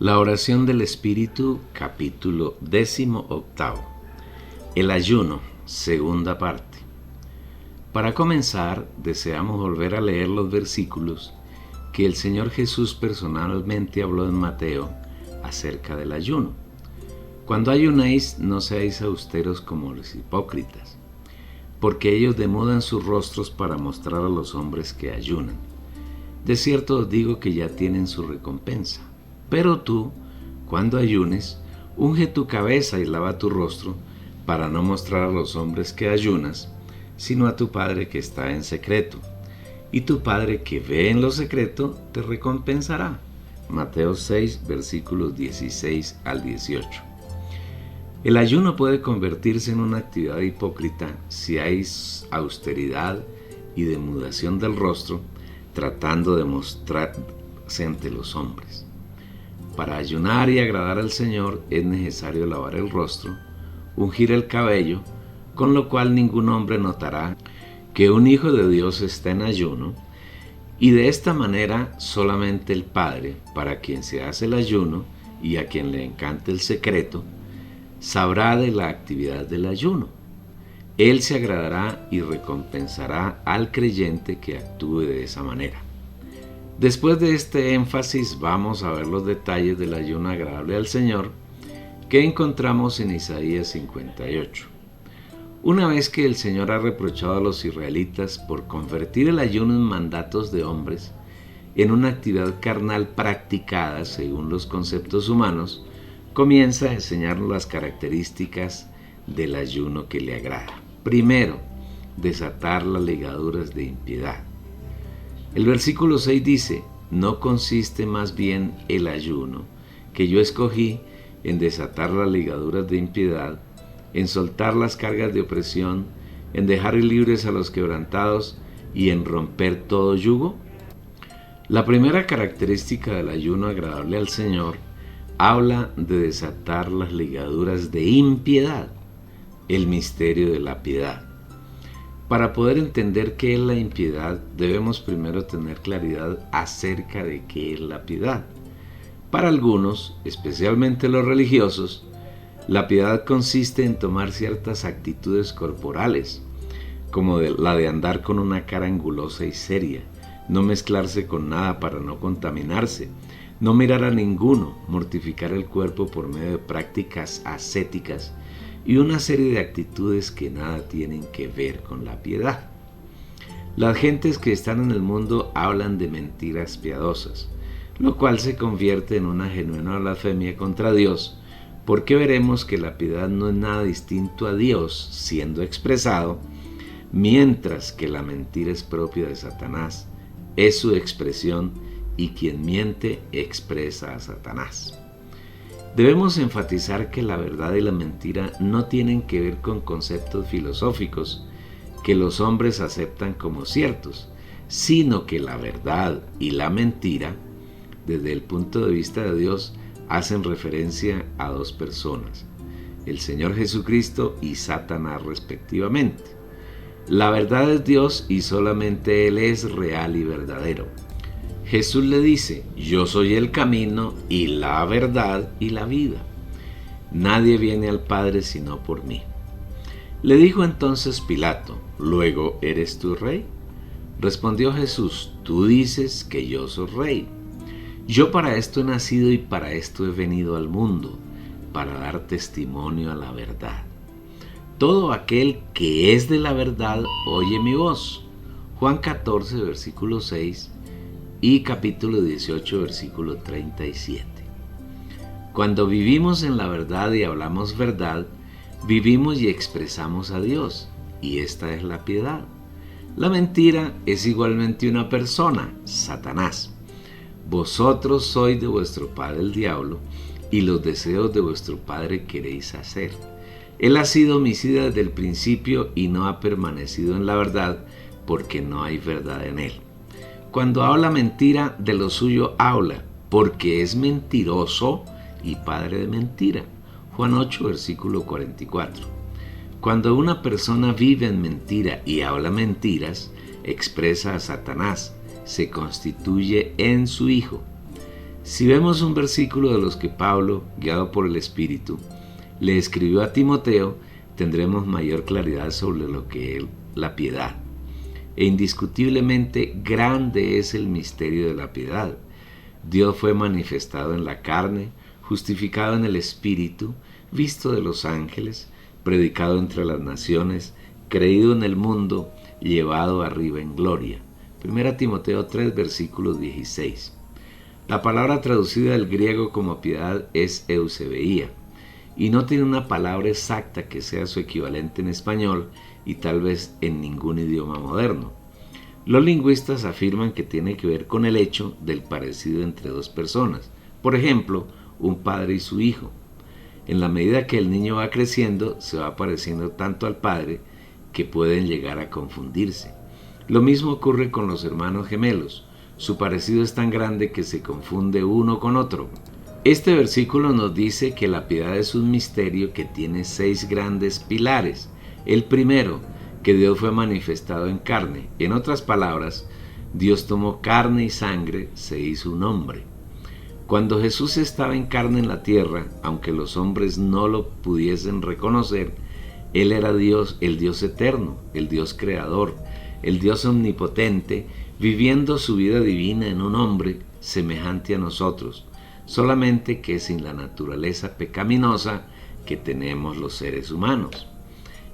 La oración del Espíritu, capítulo 18. El ayuno, segunda parte. Para comenzar, deseamos volver a leer los versículos que el Señor Jesús personalmente habló en Mateo acerca del ayuno. Cuando ayunéis, no seáis austeros como los hipócritas, porque ellos demudan sus rostros para mostrar a los hombres que ayunan. De cierto os digo que ya tienen su recompensa. Pero tú, cuando ayunes, unge tu cabeza y lava tu rostro, para no mostrar a los hombres que ayunas, sino a tu Padre que está en secreto. Y tu Padre que ve en lo secreto, te recompensará. Mateo 6, versículos 16 al 18. El ayuno puede convertirse en una actividad hipócrita si hay austeridad y demudación del rostro, tratando de mostrarse ante los hombres. Para ayunar y agradar al Señor es necesario lavar el rostro, ungir el cabello, con lo cual ningún hombre notará que un hijo de Dios está en ayuno, y de esta manera solamente el Padre, para quien se hace el ayuno y a quien le encanta el secreto, sabrá de la actividad del ayuno. Él se agradará y recompensará al creyente que actúe de esa manera. Después de este énfasis, vamos a ver los detalles del ayuno agradable al Señor que encontramos en Isaías 58. Una vez que el Señor ha reprochado a los israelitas por convertir el ayuno en mandatos de hombres, en una actividad carnal practicada según los conceptos humanos, comienza a enseñarnos las características del ayuno que le agrada. Primero, desatar las ligaduras de impiedad. El versículo 6 dice: no consiste más bien el ayuno que yo escogí en desatar las ligaduras de impiedad, en soltar las cargas de opresión, en dejar libres a los quebrantados y en romper todo yugo. La primera característica del ayuno agradable al Señor habla de desatar las ligaduras de impiedad, el misterio de la piedad. Para poder entender qué es la impiedad, debemos primero tener claridad acerca de qué es la piedad. Para algunos, especialmente los religiosos, la piedad consiste en tomar ciertas actitudes corporales, como la de andar con una cara angulosa y seria, no mezclarse con nada para no contaminarse, no mirar a ninguno, mortificar el cuerpo por medio de prácticas ascéticas y una serie de actitudes que nada tienen que ver con la piedad. Las gentes que están en el mundo hablan de mentiras piadosas, lo cual se convierte en una genuina blasfemia contra Dios, porque veremos que la piedad no es nada distinto a Dios siendo expresado, mientras que la mentira es propia de Satanás, es su expresión, y quien miente expresa a Satanás. Debemos enfatizar que la verdad y la mentira no tienen que ver con conceptos filosóficos que los hombres aceptan como ciertos, sino que la verdad y la mentira, desde el punto de vista de Dios, hacen referencia a dos personas, el Señor Jesucristo y Satanás respectivamente. La verdad es Dios y solamente Él es real y verdadero. Jesús le dice: yo soy el camino y la verdad y la vida. Nadie viene al Padre sino por mí. Le dijo entonces Pilato: ¿luego eres tú rey? Respondió Jesús: tú dices que yo soy rey. Yo para esto he nacido y para esto he venido al mundo, para dar testimonio a la verdad. Todo aquel que es de la verdad oye mi voz. Juan 14, versículo 6 y capítulo 18, versículo 37. Cuando vivimos en la verdad y hablamos verdad, vivimos y expresamos a Dios, y esta es la piedad. La mentira es igualmente una persona, Satanás. Vosotros sois de vuestro padre el diablo, y los deseos de vuestro padre queréis hacer. Él ha sido homicida desde el principio y no ha permanecido en la verdad, porque no hay verdad en él. Cuando habla mentira, de lo suyo habla, porque es mentiroso y padre de mentira. Juan 8, versículo 44. Cuando una persona vive en mentira y habla mentiras, expresa a Satanás, se constituye en su hijo. Si vemos un versículo de los que Pablo, guiado por el Espíritu, le escribió a Timoteo, tendremos mayor claridad sobre lo que es la piedad. E indiscutiblemente grande es el misterio de la piedad. Dios fue manifestado en la carne, justificado en el Espíritu, visto de los ángeles, predicado entre las naciones, creído en el mundo, llevado arriba en gloria. 1 Timoteo 3, versículo 16. La palabra traducida del griego como piedad es eusebeía, y no tiene una palabra exacta que sea su equivalente en español y tal vez en ningún idioma moderno. Los lingüistas afirman que tiene que ver con el hecho del parecido entre dos personas, por ejemplo, un padre y su hijo. En la medida que el niño va creciendo, se va pareciendo tanto al padre que pueden llegar a confundirse. Lo mismo ocurre con los hermanos gemelos. Su parecido es tan grande que se confunde uno con otro. Este versículo nos dice que la piedad es un misterio que tiene 6 grandes pilares. El primero, que Dios fue manifestado en carne. En otras palabras, Dios tomó carne y sangre, se hizo un hombre. Cuando Jesús estaba en carne en la tierra, aunque los hombres no lo pudiesen reconocer, Él era Dios, el Dios eterno, el Dios creador, el Dios omnipotente, viviendo su vida divina en un hombre semejante a nosotros, solamente que sin la naturaleza pecaminosa que tenemos los seres humanos.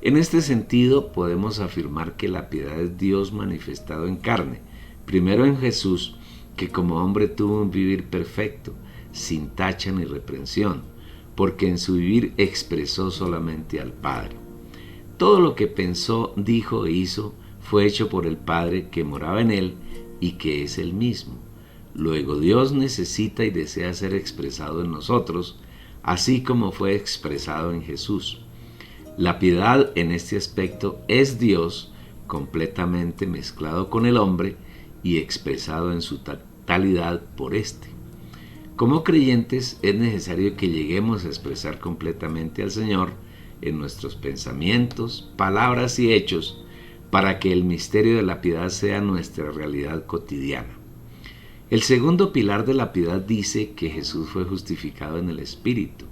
En este sentido, podemos afirmar que la piedad es Dios manifestado en carne, primero en Jesús, que como hombre tuvo un vivir perfecto, sin tacha ni reprensión, porque en su vivir expresó solamente al Padre. Todo lo que pensó, dijo e hizo fue hecho por el Padre que moraba en él y que es él mismo. Luego Dios necesita y desea ser expresado en nosotros, así como fue expresado en Jesús. La piedad en este aspecto es Dios completamente mezclado con el hombre y expresado en su totalidad por éste. Como creyentes es necesario que lleguemos a expresar completamente al Señor en nuestros pensamientos, palabras y hechos para que el misterio de la piedad sea nuestra realidad cotidiana. El segundo pilar de la piedad dice que Jesús fue justificado en el Espíritu.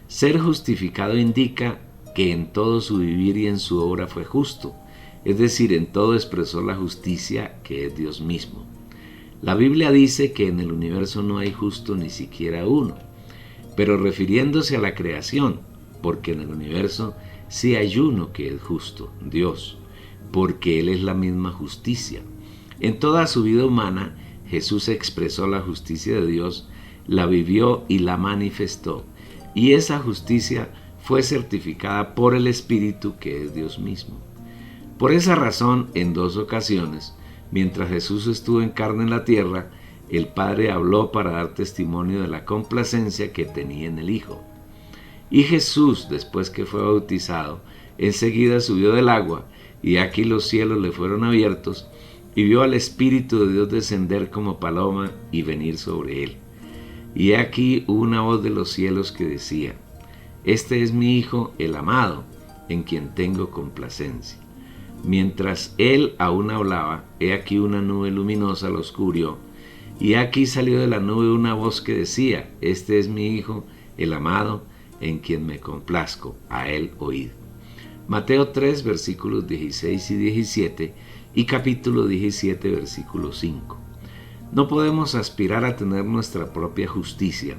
Ser justificado indica que en todo su vivir y en su obra fue justo, es decir, en todo expresó la justicia que es Dios mismo. La Biblia dice que en el universo no hay justo ni siquiera uno, pero refiriéndose a la creación, porque en el universo sí hay uno que es justo, Dios, porque Él es la misma justicia. En toda su vida humana, Jesús expresó la justicia de Dios, la vivió y la manifestó, y esa justicia fue certificada por el Espíritu que es Dios mismo. Por esa razón, en 2 ocasiones, mientras Jesús estuvo en carne en la tierra, el Padre habló para dar testimonio de la complacencia que tenía en el Hijo. Y Jesús, después que fue bautizado, enseguida subió del agua, y aquí los cielos le fueron abiertos, y vio al Espíritu de Dios descender como paloma y venir sobre él. Y aquí hubo una voz de los cielos que decía: Este es mi Hijo, el amado, en quien tengo complacencia. Mientras él aún hablaba, he aquí una nube luminosa lo oscurió, y aquí salió de la nube una voz que decía: Este es mi Hijo, el amado, en quien me complazco, a él oíd. Mateo 3, versículos 16 y 17, y capítulo 17, versículo 5. No podemos aspirar a tener nuestra propia justicia,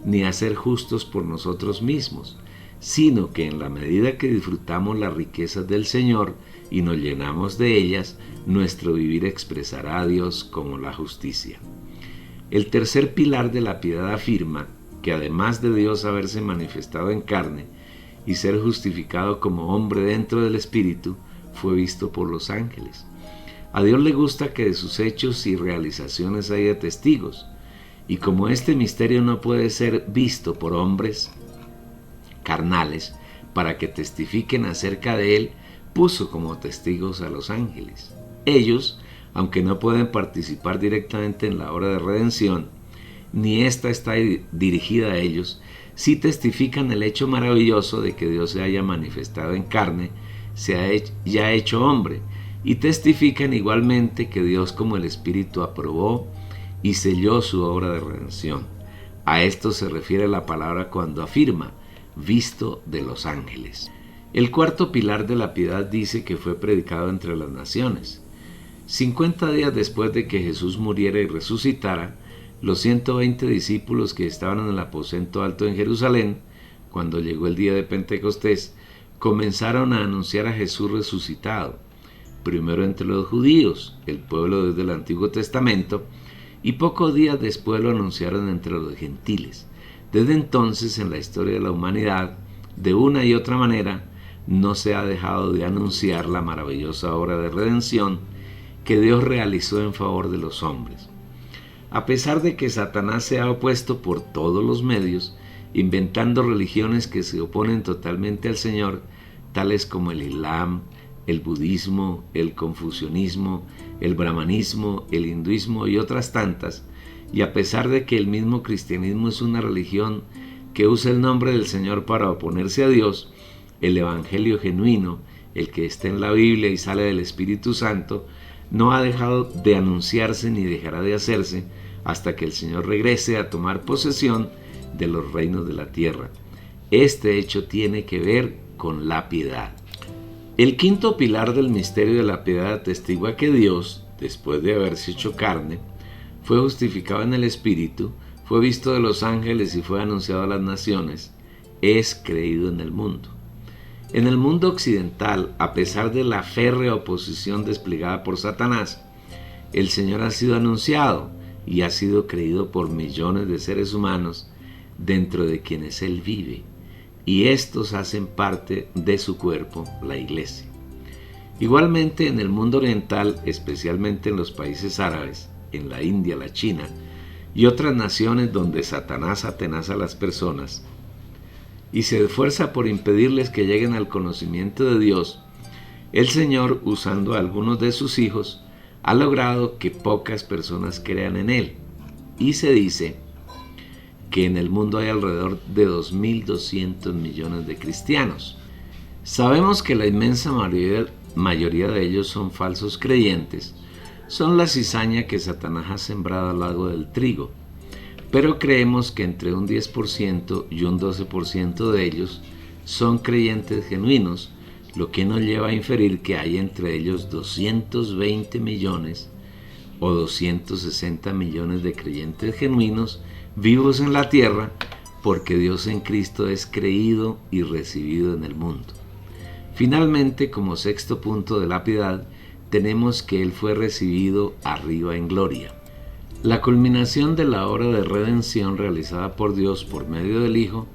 ni a ser justos por nosotros mismos, sino que en la medida que disfrutamos las riquezas del Señor y nos llenamos de ellas, nuestro vivir expresará a Dios como la justicia. El tercer pilar de la piedad afirma que además de Dios haberse manifestado en carne y ser justificado como hombre dentro del Espíritu, fue visto por los ángeles. A Dios le gusta que de sus hechos y realizaciones haya testigos, y como este misterio no puede ser visto por hombres carnales para que testifiquen acerca de él, puso como testigos a los ángeles. Ellos, aunque no pueden participar directamente en la obra de redención, ni ésta está dirigida a ellos, sí testifican el hecho maravilloso de que Dios se haya manifestado en carne, se haya hecho hombre, y testifican igualmente que Dios como el Espíritu aprobó y selló su obra de redención. A esto se refiere la palabra cuando afirma, visto de los ángeles. El cuarto pilar de la piedad dice que fue predicado entre las naciones. 50 días después de que Jesús muriera y resucitara, los 120 discípulos que estaban en el aposento alto en Jerusalén, cuando llegó el día de Pentecostés, comenzaron a anunciar a Jesús resucitado, primero entre los judíos, el pueblo desde el Antiguo Testamento, y pocos días después lo anunciaron entre los gentiles. Desde entonces, en la historia de la humanidad, de una y otra manera, no se ha dejado de anunciar la maravillosa obra de redención que Dios realizó en favor de los hombres. A pesar de que Satanás se ha opuesto por todos los medios, inventando religiones que se oponen totalmente al Señor, tales como el Islam, el budismo, el confucianismo, el brahmanismo, el hinduismo y otras tantas, y a pesar de que el mismo cristianismo es una religión que usa el nombre del Señor para oponerse a Dios, el evangelio genuino, el que está en la Biblia y sale del Espíritu Santo, no ha dejado de anunciarse ni dejará de hacerse hasta que el Señor regrese a tomar posesión de los reinos de la tierra. Este hecho tiene que ver con la piedad. El quinto pilar del misterio de la piedad atestigua que Dios, después de haberse hecho carne, fue justificado en el Espíritu, fue visto de los ángeles y fue anunciado a las naciones, es creído en el mundo. En el mundo occidental, a pesar de la férrea oposición desplegada por Satanás, el Señor ha sido anunciado y ha sido creído por millones de seres humanos dentro de quienes Él vive, y estos hacen parte de su cuerpo, la Iglesia. Igualmente en el mundo oriental, especialmente en los países árabes, en la India, la China y otras naciones donde Satanás atenaza a las personas y se esfuerza por impedirles que lleguen al conocimiento de Dios, el Señor, usando a algunos de sus hijos, ha logrado que pocas personas crean en Él. Y se dice que en el mundo hay alrededor de 2.200 millones de cristianos. Sabemos que la inmensa mayoría de ellos son falsos creyentes, son la cizaña que Satanás ha sembrado al lado del trigo, pero creemos que entre un 10% y un 12% de ellos son creyentes genuinos, lo que nos lleva a inferir que hay entre ellos 220 millones o 260 millones de creyentes genuinos vivos en la tierra, porque Dios en Cristo es creído y recibido en el mundo. Finalmente, como sexto punto de la piedad, tenemos que Él fue recibido arriba en gloria. La culminación de la obra de redención realizada por Dios por medio del Hijo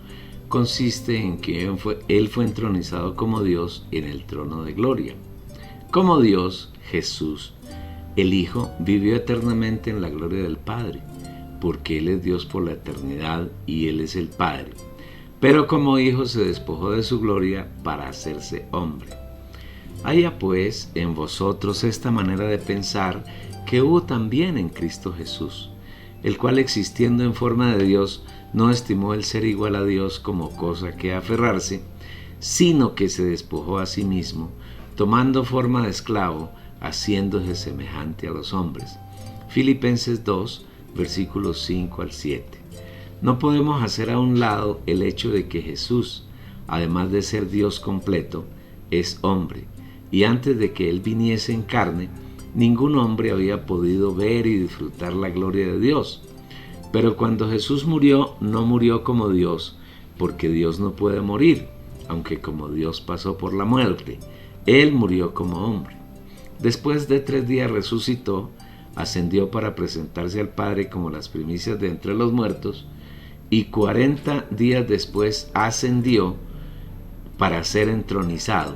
consiste en que Él fue entronizado como Dios en el trono de gloria. Como Dios, Jesús, el Hijo, vivió eternamente en la gloria del Padre, porque Él es Dios por la eternidad y Él es el Padre. Pero como Hijo se despojó de su gloria para hacerse hombre. Haya pues en vosotros esta manera de pensar que hubo también en Cristo Jesús, el cual existiendo en forma de Dios, no estimó el ser igual a Dios como cosa que aferrarse, sino que se despojó a sí mismo, tomando forma de esclavo, haciéndose semejante a los hombres. Filipenses 2, versículos 5 al 7. No podemos hacer a un lado el hecho de que Jesús, además de ser Dios completo, es hombre, y antes de que Él viniese en carne, ningún hombre había podido ver y disfrutar la gloria de Dios. Pero cuando Jesús murió, no murió como Dios, porque Dios no puede morir, aunque como Dios pasó por la muerte, Él murió como hombre. Después de 3 días resucitó, ascendió para presentarse al Padre como las primicias de entre los muertos, y 40 días después ascendió para ser entronizado,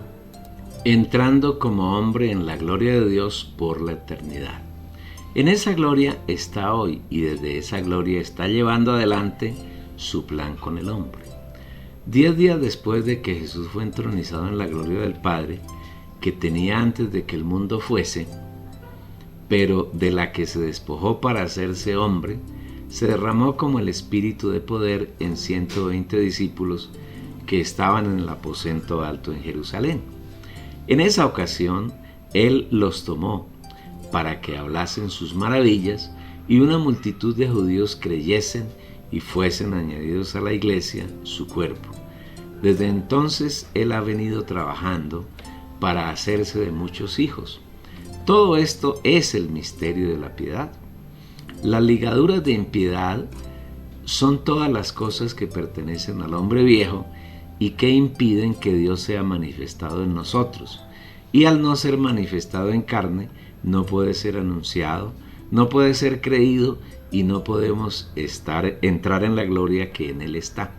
entrando como hombre en la gloria de Dios por la eternidad. En esa gloria está hoy, y desde esa gloria está llevando adelante su plan con el hombre. 10 días después de que Jesús fue entronizado en la gloria del Padre, que tenía antes de que el mundo fuese, pero de la que se despojó para hacerse hombre, se derramó como el espíritu de poder en 120 discípulos que estaban en el aposento alto en Jerusalén. En esa ocasión, Él los tomó para que hablasen sus maravillas y una multitud de judíos creyesen y fuesen añadidos a la iglesia, su cuerpo. Desde entonces él ha venido trabajando para hacerse de muchos hijos. Todo esto es el misterio de la piedad. Las ligaduras de impiedad son todas las cosas que pertenecen al hombre viejo y que impiden que Dios sea manifestado en nosotros. Y al no ser manifestado en carne, no puede ser anunciado, no puede ser creído y no podemos entrar en la gloria que en Él está.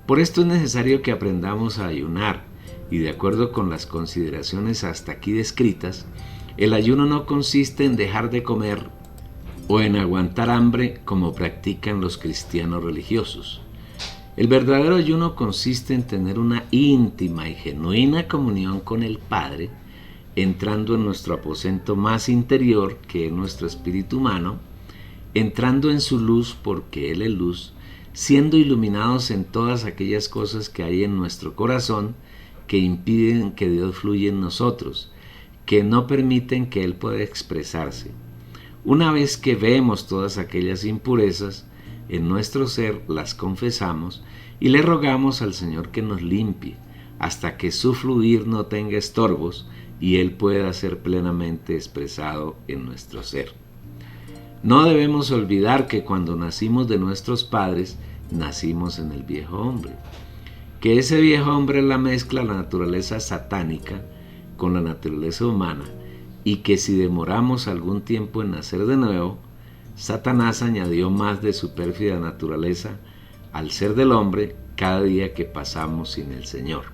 Por esto es necesario que aprendamos a ayunar, y de acuerdo con las consideraciones hasta aquí descritas, el ayuno no consiste en dejar de comer o en aguantar hambre como practican los cristianos religiosos. El verdadero ayuno consiste en tener una íntima y genuina comunión con el Padre, entrando en nuestro aposento más interior, que es nuestro espíritu humano, entrando en su luz porque Él es luz, siendo iluminados en todas aquellas cosas que hay en nuestro corazón que impiden que Dios fluya en nosotros, que no permiten que Él pueda expresarse. Una vez que vemos todas aquellas impurezas en nuestro ser, las confesamos y le rogamos al Señor que nos limpie, hasta que su fluir no tenga estorbos y Él pueda ser plenamente expresado en nuestro ser. No debemos olvidar que cuando nacimos de nuestros padres, nacimos en el viejo hombre, que ese viejo hombre es la mezcla de la naturaleza satánica con la naturaleza humana, y que si demoramos algún tiempo en nacer de nuevo, Satanás añadió más de su pérfida naturaleza al ser del hombre cada día que pasamos sin el Señor.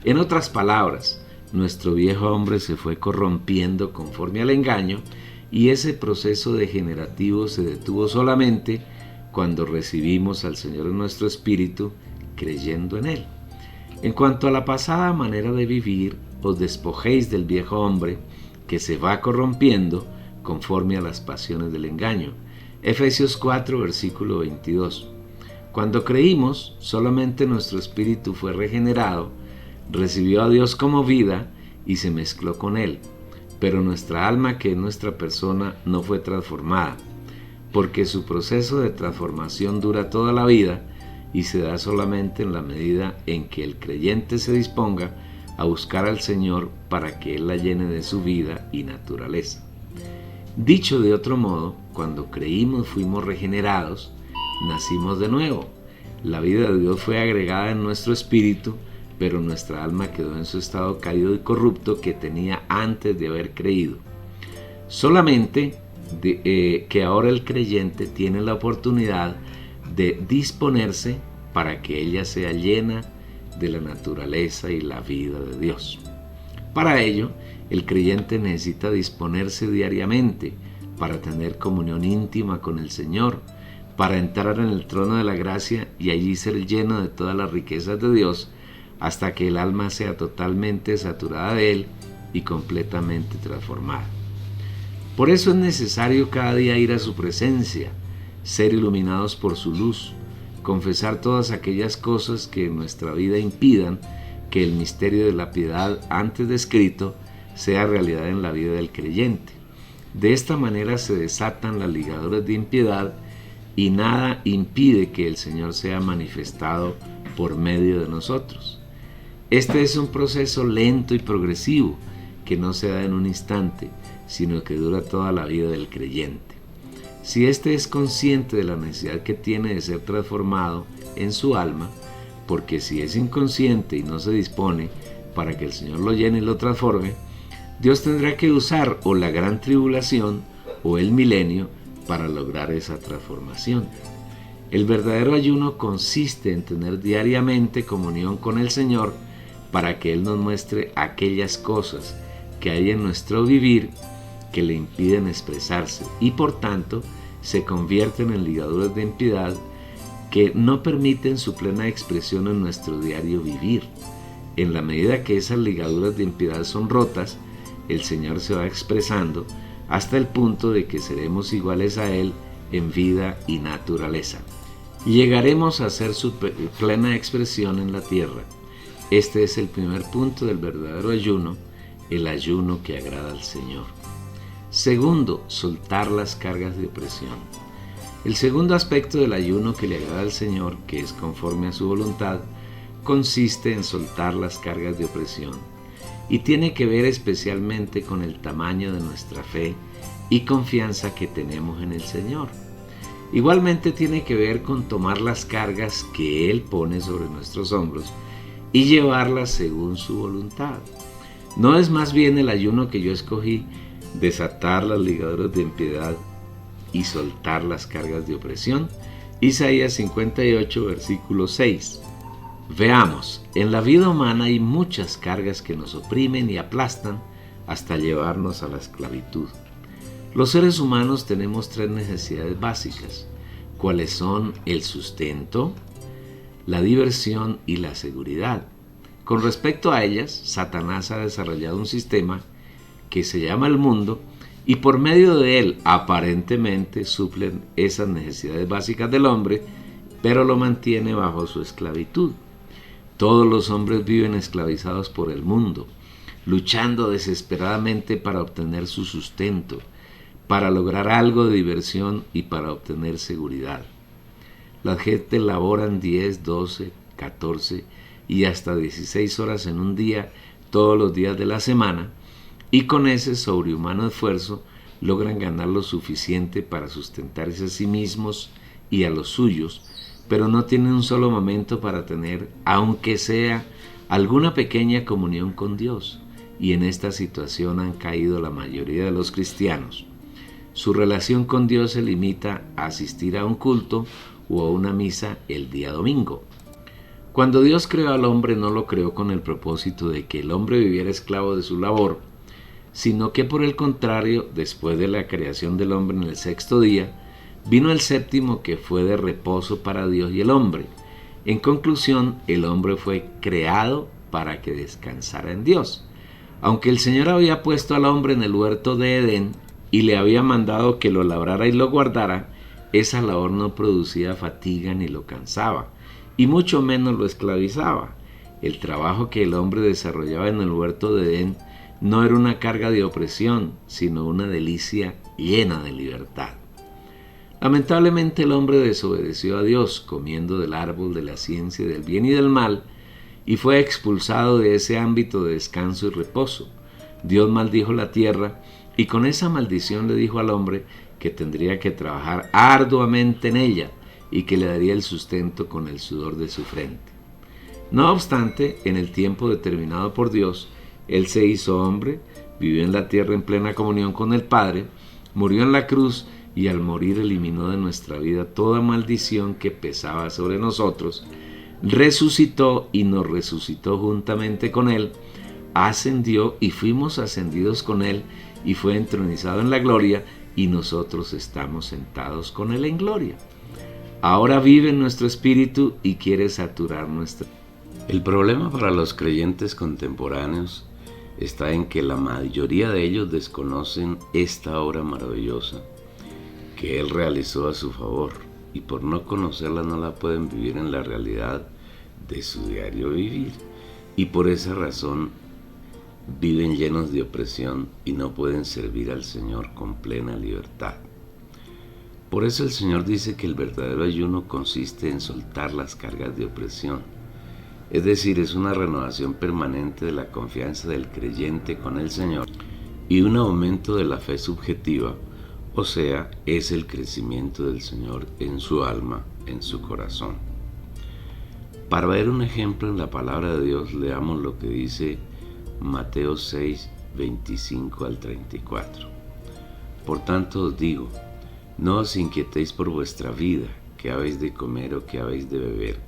En otras palabras, nuestro viejo hombre se fue corrompiendo conforme al engaño, y ese proceso degenerativo se detuvo solamente cuando recibimos al Señor en nuestro espíritu, creyendo en Él. En cuanto a la pasada manera de vivir, os despojéis del viejo hombre que se va corrompiendo conforme a las pasiones del engaño. Efesios 4, versículo 22. Cuando creímos, solamente nuestro espíritu fue regenerado, recibió a Dios como vida y se mezcló con Él, pero nuestra alma, que es nuestra persona, no fue transformada, porque su proceso de transformación dura toda la vida y se da solamente en la medida en que el creyente se disponga a buscar al Señor para que Él la llene de su vida y naturaleza. Dicho de otro modo, cuando creímos fuimos regenerados, nacimos de nuevo. La vida de Dios fue agregada en nuestro espíritu, pero nuestra alma quedó en su estado caído y corrupto que tenía antes de haber creído. Solamente que ahora el creyente tiene la oportunidad de disponerse para que ella sea llena de la naturaleza y la vida de Dios. Para ello, el creyente necesita disponerse diariamente para tener comunión íntima con el Señor, para entrar en el trono de la gracia y allí ser lleno de todas las riquezas de Dios, hasta que el alma sea totalmente saturada de Él y completamente transformada. Por eso es necesario cada día ir a su presencia, ser iluminados por su luz, confesar todas aquellas cosas que en nuestra vida impidan que el misterio de la piedad antes descrito sea realidad en la vida del creyente. De esta manera se desatan las ligaduras de impiedad y nada impide que el Señor sea manifestado por medio de nosotros. Este es un proceso lento y progresivo que no se da en un instante, sino que dura toda la vida del creyente. Si éste es consciente de la necesidad que tiene de ser transformado en su alma, porque si es inconsciente y no se dispone para que el Señor lo llene y lo transforme, Dios tendrá que usar o la gran tribulación o el milenio para lograr esa transformación. El verdadero ayuno consiste en tener diariamente comunión con el Señor para que Él nos muestre aquellas cosas que hay en nuestro vivir que le impiden expresarse y por tanto se convierten en ligaduras de impiedad que no permiten su plena expresión en nuestro diario vivir. En la medida que esas ligaduras de impiedad son rotas, el Señor se va expresando hasta el punto de que seremos iguales a Él en vida y naturaleza. Y llegaremos a ser su plena expresión en la tierra. Este es el primer punto del verdadero ayuno, el ayuno que agrada al Señor. Segundo, soltar las cargas de opresión. El segundo aspecto del ayuno que le agrada al Señor, que es conforme a su voluntad, consiste en soltar las cargas de opresión y tiene que ver especialmente con el tamaño de nuestra fe y confianza que tenemos en el Señor. Igualmente tiene que ver con tomar las cargas que Él pone sobre nuestros hombros y llevarlas según su voluntad. ¿No es más bien el ayuno que yo escogí desatar las ligaduras de impiedad y soltar las cargas de opresión? Isaías 58, versículo 6. Veamos, en la vida humana hay muchas cargas que nos oprimen y aplastan hasta llevarnos a la esclavitud. Los seres humanos tenemos tres necesidades básicas, cuáles son el sustento, la diversión y la seguridad. Con respecto a ellas, Satanás ha desarrollado un sistema que se llama el mundo y por medio de él aparentemente suplen esas necesidades básicas del hombre, pero lo mantiene bajo su esclavitud. Todos los hombres viven esclavizados por el mundo, luchando desesperadamente para obtener su sustento, para lograr algo de diversión y para obtener seguridad. Las gentes laboran 10, 12, 14 y hasta 16 horas en un día, todos los días de la semana, y con ese sobrehumano esfuerzo logran ganar lo suficiente para sustentarse a sí mismos y a los suyos, pero no tienen un solo momento para tener, aunque sea, alguna pequeña comunión con Dios, y en esta situación han caído la mayoría de los cristianos. Su relación con Dios se limita a asistir a un culto o a una misa el día domingo. Cuando Dios creó al hombre, no lo creó con el propósito de que el hombre viviera esclavo de su labor, sino que por el contrario, después de la creación del hombre en el sexto día, vino el séptimo, que fue de reposo para Dios y el hombre. En conclusión, el hombre fue creado para que descansara en Dios. Aunque el Señor había puesto al hombre en el huerto de Edén y le había mandado que lo labrara y lo guardara, esa labor no producía fatiga ni lo cansaba, y mucho menos lo esclavizaba. El trabajo que el hombre desarrollaba en el huerto de Edén no era una carga de opresión, sino una delicia llena de libertad. Lamentablemente el hombre desobedeció a Dios, comiendo del árbol de la ciencia del bien y del mal, y fue expulsado de ese ámbito de descanso y reposo. Dios maldijo la tierra, y con esa maldición le dijo al hombre que tendría que trabajar arduamente en ella, y que le daría el sustento con el sudor de su frente. No obstante, en el tiempo determinado por Dios, Él se hizo hombre, vivió en la tierra en plena comunión con el Padre, murió en la cruz, y al morir eliminó de nuestra vida toda maldición que pesaba sobre nosotros, resucitó y nos resucitó juntamente con Él, ascendió y fuimos ascendidos con Él, y fue entronizado en la gloria, y nosotros estamos sentados con Él en gloria. Ahora vive en nuestro espíritu y quiere saturar nuestra. El problema para los creyentes contemporáneos está en que la mayoría de ellos desconocen esta obra maravillosa que Él realizó a su favor, y por no conocerla no la pueden vivir en la realidad de su diario vivir, y por esa razón viven llenos de opresión y no pueden servir al Señor con plena libertad. Por eso el Señor dice que el verdadero ayuno consiste en soltar las cargas de opresión, es decir, es una renovación permanente de la confianza del creyente con el Señor y un aumento de la fe subjetiva. O sea, es el crecimiento del Señor en su alma, en su corazón. Para ver un ejemplo en la palabra de Dios, leamos lo que dice Mateo 6, 25 al 34. Por tanto os digo, no os inquietéis por vuestra vida, qué habéis de comer o qué habéis de beber,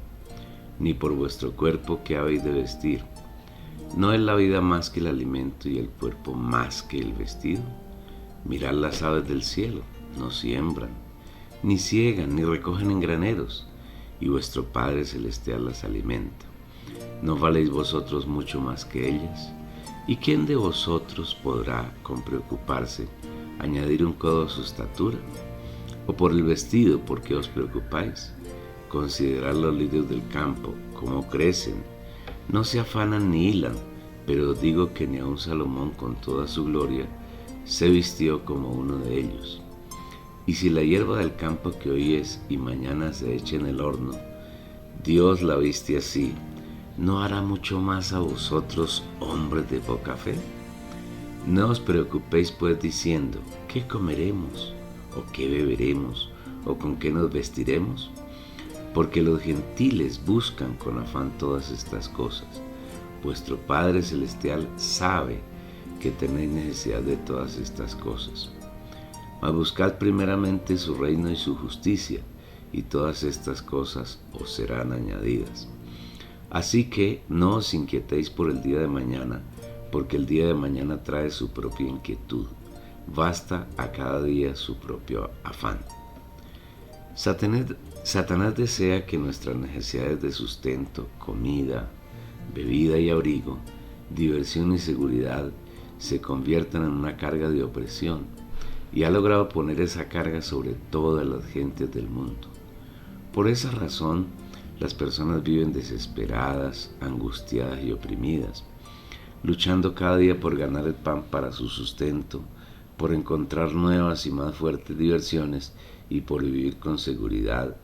ni por vuestro cuerpo, qué habéis de vestir. ¿No es la vida más que el alimento y el cuerpo más que el vestido? Mirad las aves del cielo, no siembran, ni ciegan, ni recogen en graneros, y vuestro Padre Celestial las alimenta. ¿No valéis vosotros mucho más que ellas? ¿Y quién de vosotros podrá, con preocuparse, añadir un codo a su estatura? ¿O por el vestido, por qué os preocupáis? Considerad los lirios del campo, cómo crecen, no se afanan ni hilan, pero os digo que ni aun Salomón con toda su gloria se vistió como uno de ellos. Y si la hierba del campo que hoy es y mañana se echa en el horno, Dios la viste así, ¿no hará mucho más a vosotros, hombres de poca fe? No os preocupéis pues diciendo, ¿qué comeremos? ¿O qué beberemos? ¿O con qué nos vestiremos? Porque los gentiles buscan con afán todas estas cosas. Vuestro Padre Celestial sabe que tenéis necesidad de todas estas cosas. Mas buscad primeramente su reino y su justicia, y todas estas cosas os serán añadidas. Así que no os inquietéis por el día de mañana, porque el día de mañana trae su propia inquietud. Basta a cada día su propio afán. Satanás desea que nuestras necesidades de sustento, comida, bebida y abrigo, diversión y seguridad se conviertan en una carga de opresión, y ha logrado poner esa carga sobre todas las gentes del mundo. Por esa razón, las personas viven desesperadas, angustiadas y oprimidas, luchando cada día por ganar el pan para su sustento, por encontrar nuevas y más fuertes diversiones y por vivir con seguridad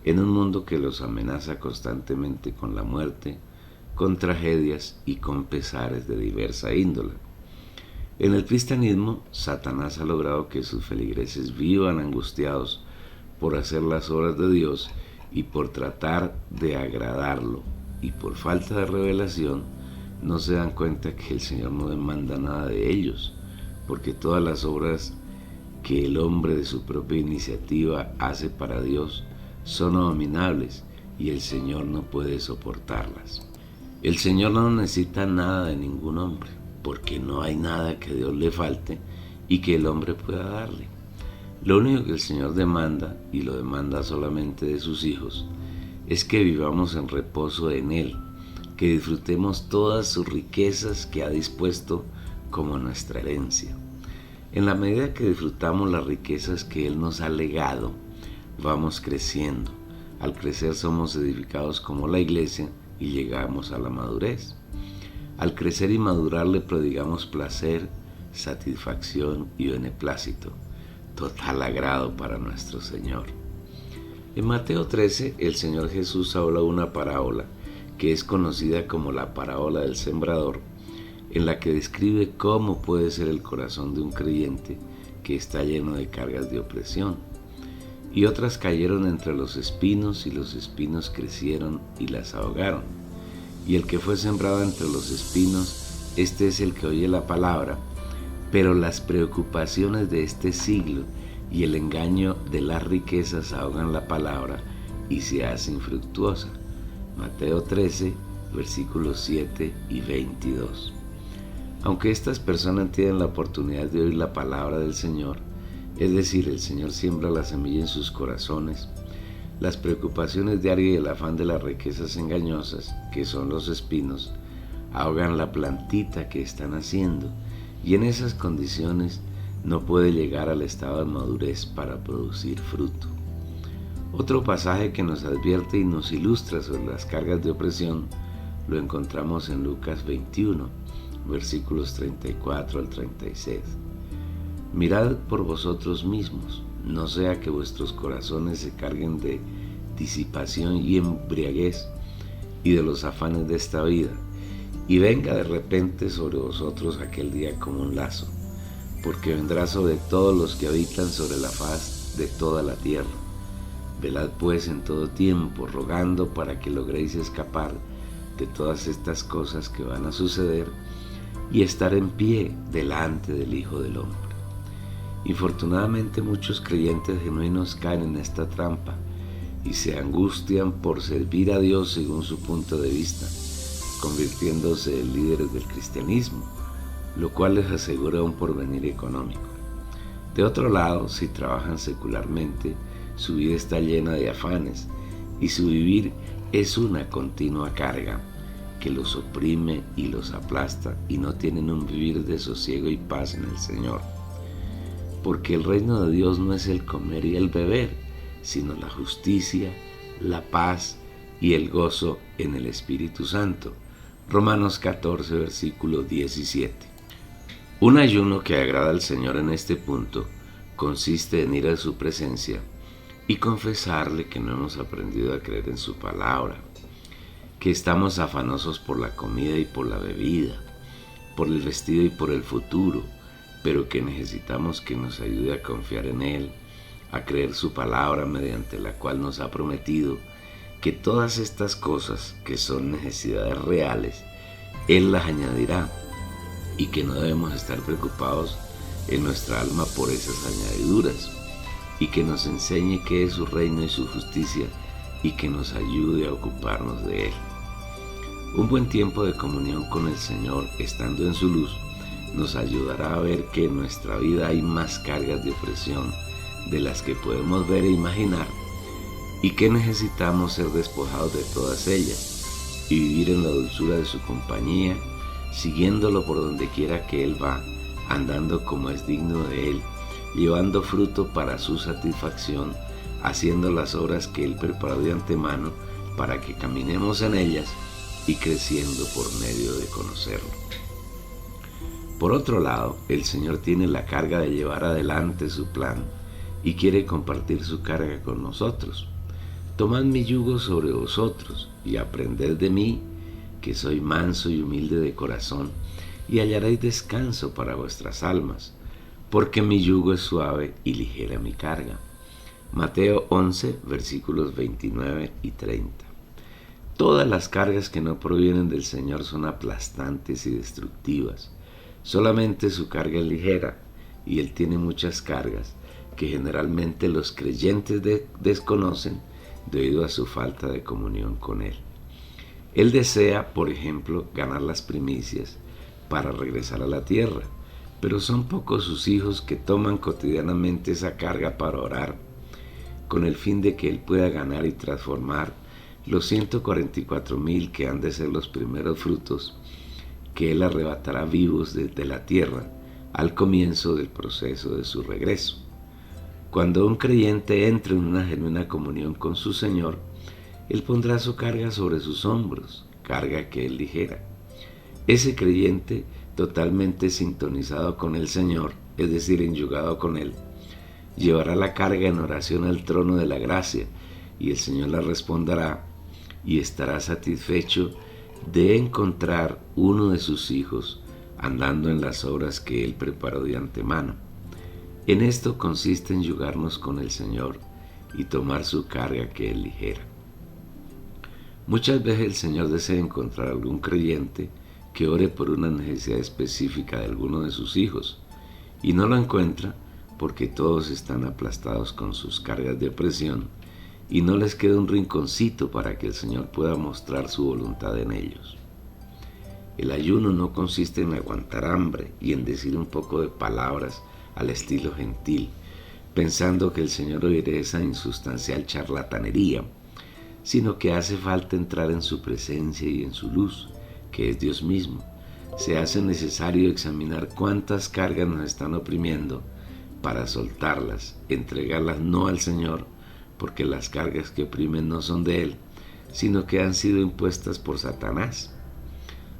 en un mundo que los amenaza constantemente con la muerte, con tragedias y con pesares de diversa índole. En el cristianismo, Satanás ha logrado que sus feligreses vivan angustiados por hacer las obras de Dios y por tratar de agradarlo, y por falta de revelación no se dan cuenta que el Señor no demanda nada de ellos, porque todas las obras que el hombre de su propia iniciativa hace para Dios son abominables y el Señor no puede soportarlas. El Señor no necesita nada de ningún hombre, porque no hay nada que Dios le falte y que el hombre pueda darle. Lo único que el Señor demanda, y lo demanda solamente de sus hijos, es que vivamos en reposo en Él, que disfrutemos todas sus riquezas que ha dispuesto como nuestra herencia. En la medida que disfrutamos las riquezas que Él nos ha legado, vamos creciendo. Al crecer somos edificados como la iglesia y llegamos a la madurez. Al crecer y madurar le prodigamos placer, satisfacción y beneplácito, total agrado para nuestro Señor. En Mateo 13, el Señor Jesús habla una parábola que es conocida como la parábola del sembrador, en la que describe cómo puede ser el corazón de un creyente que está lleno de cargas de opresión. Y otras cayeron entre los espinos, y los espinos crecieron y las ahogaron. Y el que fue sembrado entre los espinos, este es el que oye la palabra, pero las preocupaciones de este siglo y el engaño de las riquezas ahogan la palabra y se hace infructuosa. Mateo 13, versículos 7 y 22. Aunque estas personas tienen la oportunidad de oír la palabra del Señor, es decir, el Señor siembra la semilla en sus corazones, las preocupaciones diarias y el afán de las riquezas engañosas, que son los espinos, ahogan la plantita que están haciendo, y en esas condiciones no puede llegar al estado de madurez para producir fruto. Otro pasaje que nos advierte y nos ilustra sobre las cargas de opresión lo encontramos en Lucas 21, versículos 34 al 36. Mirad por vosotros mismos, no sea que vuestros corazones se carguen de disipación y embriaguez y de los afanes de esta vida, y venga de repente sobre vosotros aquel día como un lazo, porque vendrá sobre todos los que habitan sobre la faz de toda la tierra. Velad pues en todo tiempo, rogando para que logréis escapar de todas estas cosas que van a suceder y estar en pie delante del Hijo del Hombre. Infortunadamente muchos creyentes genuinos caen en esta trampa y se angustian por servir a Dios según su punto de vista, convirtiéndose en líderes del cristianismo, lo cual les asegura un porvenir económico. De otro lado, si trabajan secularmente, su vida está llena de afanes y su vivir es una continua carga que los oprime y los aplasta y no tienen un vivir de sosiego y paz en el Señor. Porque el reino de Dios no es el comer y el beber, sino la justicia, la paz y el gozo en el Espíritu Santo. Romanos 14, versículo 17. Un ayuno que agrada al Señor en este punto consiste en ir a su presencia y confesarle que no hemos aprendido a creer en su palabra, que estamos afanosos por la comida y por la bebida, por el vestido y por el futuro, pero que necesitamos que nos ayude a confiar en Él, a creer su palabra mediante la cual nos ha prometido que todas estas cosas que son necesidades reales, Él las añadirá, y que no debemos estar preocupados en nuestra alma por esas añadiduras, y que nos enseñe qué es su reino y su justicia, y que nos ayude a ocuparnos de Él. Un buen tiempo de comunión con el Señor, estando en su luz, nos ayudará a ver que en nuestra vida hay más cargas de opresión de las que podemos ver e imaginar, y que necesitamos ser despojados de todas ellas y vivir en la dulzura de su compañía, siguiéndolo por donde quiera que Él va, andando como es digno de Él, llevando fruto para su satisfacción, haciendo las obras que Él preparó de antemano para que caminemos en ellas y creciendo por medio de conocerlo. Por otro lado, el Señor tiene la carga de llevar adelante su plan y quiere compartir su carga con nosotros. Tomad mi yugo sobre vosotros y aprended de mí, que soy manso y humilde de corazón, y hallaréis descanso para vuestras almas, porque mi yugo es suave y ligera mi carga. Mateo 11, versículos 29 y 30. Todas las cargas que no provienen del Señor son aplastantes y destructivas. Solamente su carga es ligera, y Él tiene muchas cargas que generalmente los creyentes desconocen debido a su falta de comunión con Él. Él desea, por ejemplo, ganar las primicias para regresar a la tierra, pero son pocos sus hijos que toman cotidianamente esa carga para orar, con el fin de que Él pueda ganar y transformar los 144,000 que han de ser los primeros frutos que Él arrebatará vivos desde la tierra al comienzo del proceso de su regreso. Cuando un creyente entre en una genuina comunión con su Señor, Él pondrá su carga sobre sus hombros, carga que es ligera. Ese creyente, totalmente sintonizado con el Señor, es decir, enyugado con Él, llevará la carga en oración al trono de la gracia, y el Señor la responderá y estará satisfecho de encontrar uno de sus hijos andando en las obras que Él preparó de antemano. En esto consiste en yugarnos con el Señor y tomar su carga que es ligera. Muchas veces el Señor desea encontrar algún creyente que ore por una necesidad específica de alguno de sus hijos, y no lo encuentra porque todos están aplastados con sus cargas de opresión y no les queda un rinconcito para que el Señor pueda mostrar su voluntad en ellos. El ayuno no consiste en aguantar hambre y en decir un poco de palabras al estilo gentil, pensando que el Señor oirá esa insustancial charlatanería, sino que hace falta entrar en su presencia y en su luz, que es Dios mismo. Se hace necesario examinar cuántas cargas nos están oprimiendo para soltarlas, entregarlas no al Señor, porque las cargas que oprimen no son de Él, sino que han sido impuestas por Satanás.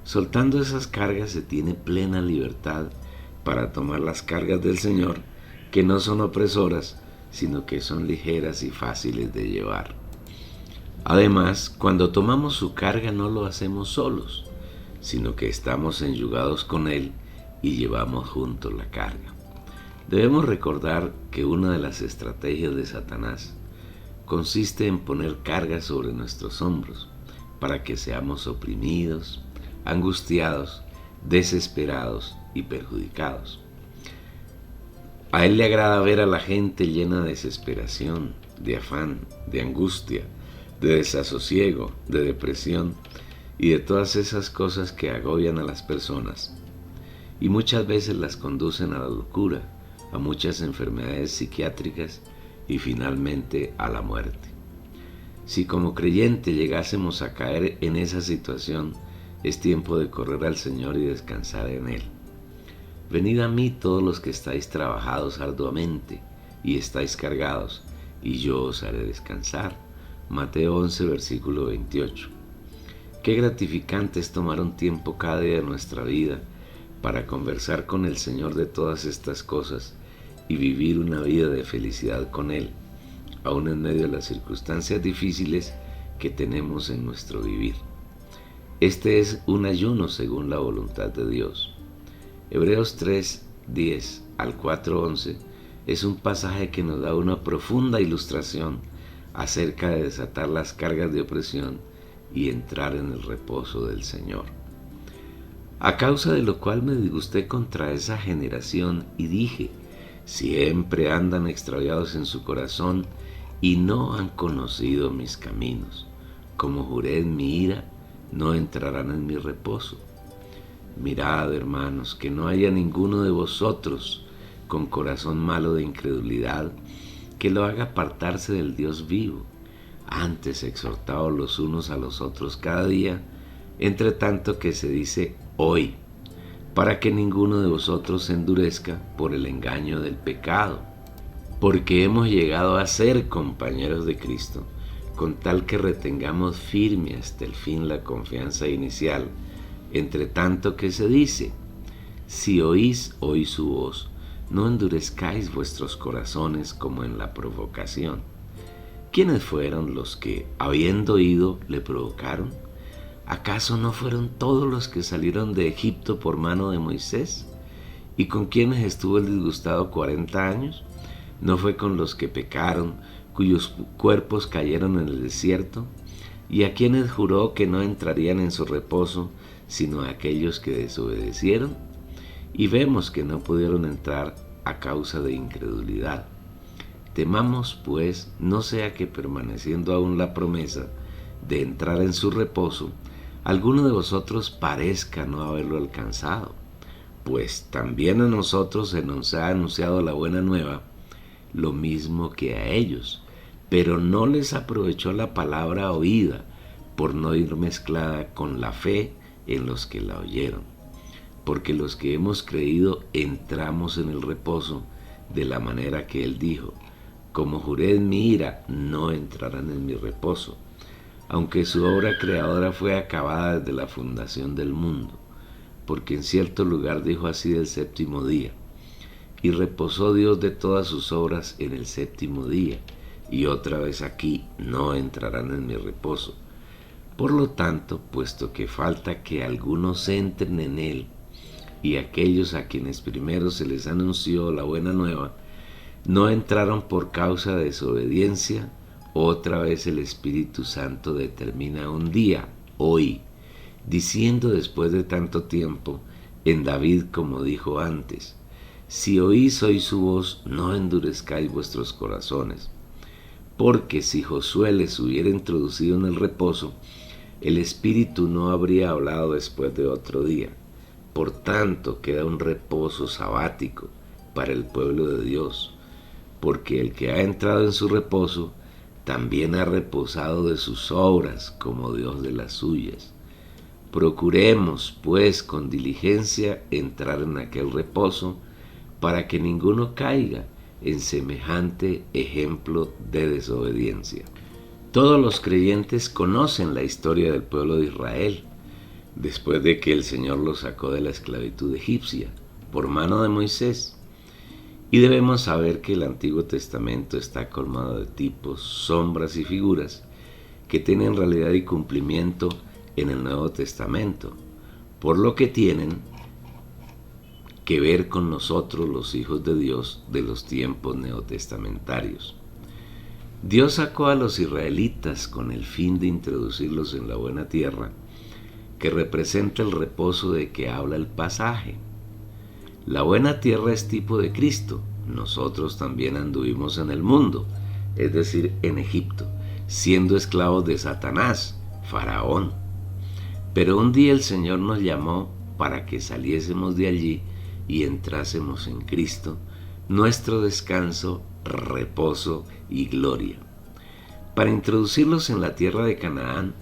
Soltando esas cargas se tiene plena libertad para tomar las cargas del Señor, que no son opresoras, sino que son ligeras y fáciles de llevar. Además, cuando tomamos su carga no lo hacemos solos, sino que estamos enyugados con Él y llevamos juntos la carga. Debemos recordar que una de las estrategias de Satanás consiste en poner cargas sobre nuestros hombros para que seamos oprimidos, angustiados, desesperados y perjudicados. A Él le agrada ver a la gente llena de desesperación, de afán, de angustia, de desasosiego, de depresión y de todas esas cosas que agobian a las personas y muchas veces las conducen a la locura, a muchas enfermedades psiquiátricas y finalmente a la muerte. Si como creyente llegásemos a caer en esa situación, es tiempo de correr al Señor y descansar en Él. Venid a mí todos los que estáis trabajados arduamente y estáis cargados, y yo os haré descansar. Mateo 11, versículo 28. Qué gratificante es tomar un tiempo cada día de nuestra vida para conversar con el Señor de todas estas cosas y vivir una vida de felicidad con Él, aun en medio de las circunstancias difíciles que tenemos en nuestro vivir. Este es un ayuno según la voluntad de Dios. Hebreos 3:10 al 4:11 es un pasaje que nos da una profunda ilustración acerca de desatar las cargas de opresión y entrar en el reposo del Señor. A causa de lo cual me disgusté contra esa generación y dije: siempre andan extraviados en su corazón y no han conocido mis caminos. Como juré en mi ira, no entrarán en mi reposo. Mirad, hermanos, que no haya ninguno de vosotros con corazón malo de incredulidad que lo haga apartarse del Dios vivo. Antes exhortaos los unos a los otros cada día, entre tanto que se dice hoy, para que ninguno de vosotros se endurezca por el engaño del pecado, porque hemos llegado a ser compañeros de Cristo, con tal que retengamos firme hasta el fin la confianza inicial, entre tanto que se dice: si oís hoy su voz, no endurezcáis vuestros corazones como en la provocación. ¿Quiénes fueron los que, habiendo oído, le provocaron? ¿Acaso no fueron todos los que salieron de Egipto por mano de Moisés? ¿Y con quienes estuvo el disgustado 40 años? ¿No fue con los que pecaron, cuyos cuerpos cayeron en el desierto? ¿Y a quienes juró que no entrarían en su reposo, sino a aquellos que desobedecieron? Y vemos que no pudieron entrar a causa de incredulidad. Temamos, pues, no sea que permaneciendo aún la promesa de entrar en su reposo, alguno de vosotros parezca no haberlo alcanzado, pues también a nosotros se nos ha anunciado la buena nueva, lo mismo que a ellos, pero no les aprovechó la palabra oída, por no ir mezclada con la fe en los que la oyeron. Porque los que hemos creído entramos en el reposo de la manera que Él dijo: como juré en mi ira, no entrarán en mi reposo, aunque su obra creadora fue acabada desde la fundación del mundo. Porque en cierto lugar dijo así del séptimo día: y reposó Dios de todas sus obras en el séptimo día, y otra vez aquí: no entrarán en mi reposo. Por lo tanto, puesto que falta que algunos entren en él, y aquellos a quienes primero se les anunció la buena nueva no entraron por causa de desobediencia, otra vez el Espíritu Santo determina un día, hoy, diciendo después de tanto tiempo en David, como dijo antes: si oís hoy su voz, no endurezcáis vuestros corazones. Porque si Josué les hubiera introducido en el reposo, el Espíritu no habría hablado después de otro día. Por tanto, queda un reposo sabático para el pueblo de Dios, porque el que ha entrado en su reposo también ha reposado de sus obras, como Dios de las suyas. Procuremos, pues, con diligencia entrar en aquel reposo, para que ninguno caiga en semejante ejemplo de desobediencia. Todos los creyentes conocen la historia del pueblo de Israel, después de que el Señor los sacó de la esclavitud egipcia, por mano de Moisés. Y debemos saber que el Antiguo Testamento está colmado de tipos, sombras y figuras que tienen realidad y cumplimiento en el Nuevo Testamento, por lo que tienen que ver con nosotros, los hijos de Dios de los tiempos neotestamentarios. Dios sacó a los israelitas con el fin de introducirlos en la buena tierra, que representa el reposo de que habla el pasaje. La buena tierra es tipo de Cristo. Nosotros también anduvimos en el mundo, es decir, en Egipto, siendo esclavos de Satanás, Faraón. Pero un día el Señor nos llamó para que saliésemos de allí y entrásemos en Cristo, nuestro descanso, reposo y gloria. Para introducirlos en la tierra de Canaán,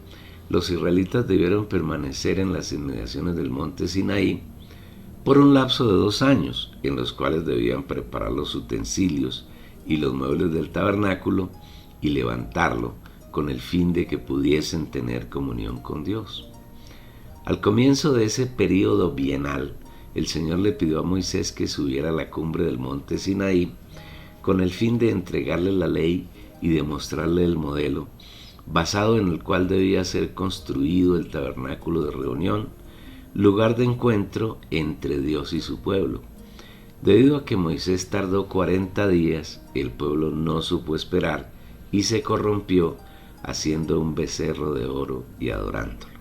los israelitas debieron permanecer en las inmediaciones del monte Sinaí por un lapso de 2 años, en los cuales debían preparar los utensilios y los muebles del tabernáculo y levantarlo con el fin de que pudiesen tener comunión con Dios. Al comienzo de ese período bienal, el Señor le pidió a Moisés que subiera a la cumbre del monte Sinaí con el fin de entregarle la ley y de mostrarle el modelo, basado en el cual debía ser construido el tabernáculo de reunión, lugar de encuentro entre Dios y su pueblo. Debido a que Moisés tardó 40 días, el pueblo no supo esperar y se corrompió haciendo un becerro de oro y adorándolo.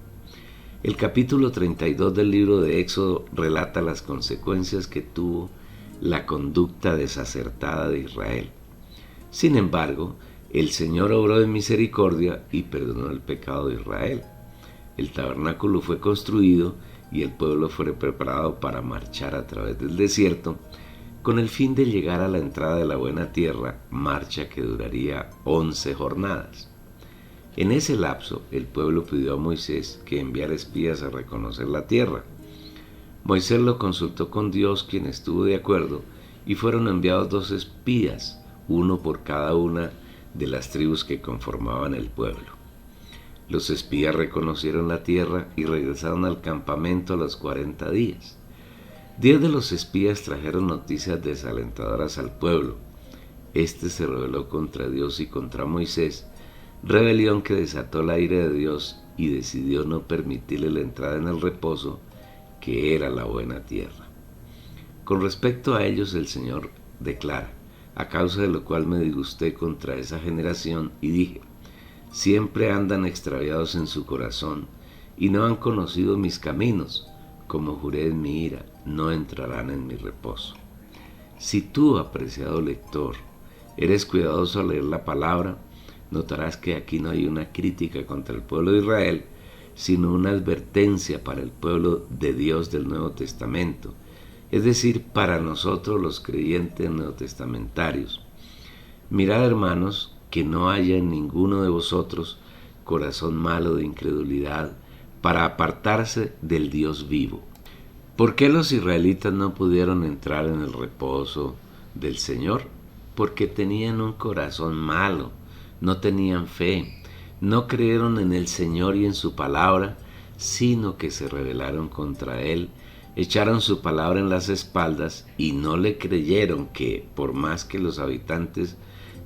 El capítulo 32 del libro de Éxodo relata las consecuencias que tuvo la conducta desacertada de Israel. Sin embargo, el Señor obró en misericordia y perdonó el pecado de Israel. El tabernáculo fue construido y el pueblo fue preparado para marchar a través del desierto con el fin de llegar a la entrada de la buena tierra, marcha que duraría 11 jornadas. En ese lapso, el pueblo pidió a Moisés que enviara espías a reconocer la tierra. Moisés lo consultó con Dios, quien estuvo de acuerdo, y fueron enviados 2 espías, uno por cada una de las tribus que conformaban el pueblo. Los espías reconocieron la tierra y regresaron al campamento a los 40 días. 10 de los espías trajeron noticias desalentadoras al pueblo. Este se rebeló contra Dios y contra Moisés, rebelión que desató la ira de Dios y decidió no permitirle la entrada en el reposo, que era la buena tierra. Con respecto a ellos, el Señor declara: a causa de lo cual me disgusté contra esa generación y dije, siempre andan extraviados en su corazón y no han conocido mis caminos, como juré en mi ira, no entrarán en mi reposo. Si tú, apreciado lector, eres cuidadoso al leer la palabra, notarás que aquí no hay una crítica contra el pueblo de Israel, sino una advertencia para el pueblo de Dios del Nuevo Testamento, es decir, para nosotros los creyentes neotestamentarios. Mirad, hermanos, que no haya en ninguno de vosotros corazón malo de incredulidad para apartarse del Dios vivo. ¿Por qué los israelitas no pudieron entrar en el reposo del Señor? Porque tenían un corazón malo, no tenían fe, no creyeron en el Señor y en su palabra, sino que se rebelaron contra Él, echaron su palabra en las espaldas y no le creyeron que, por más que los habitantes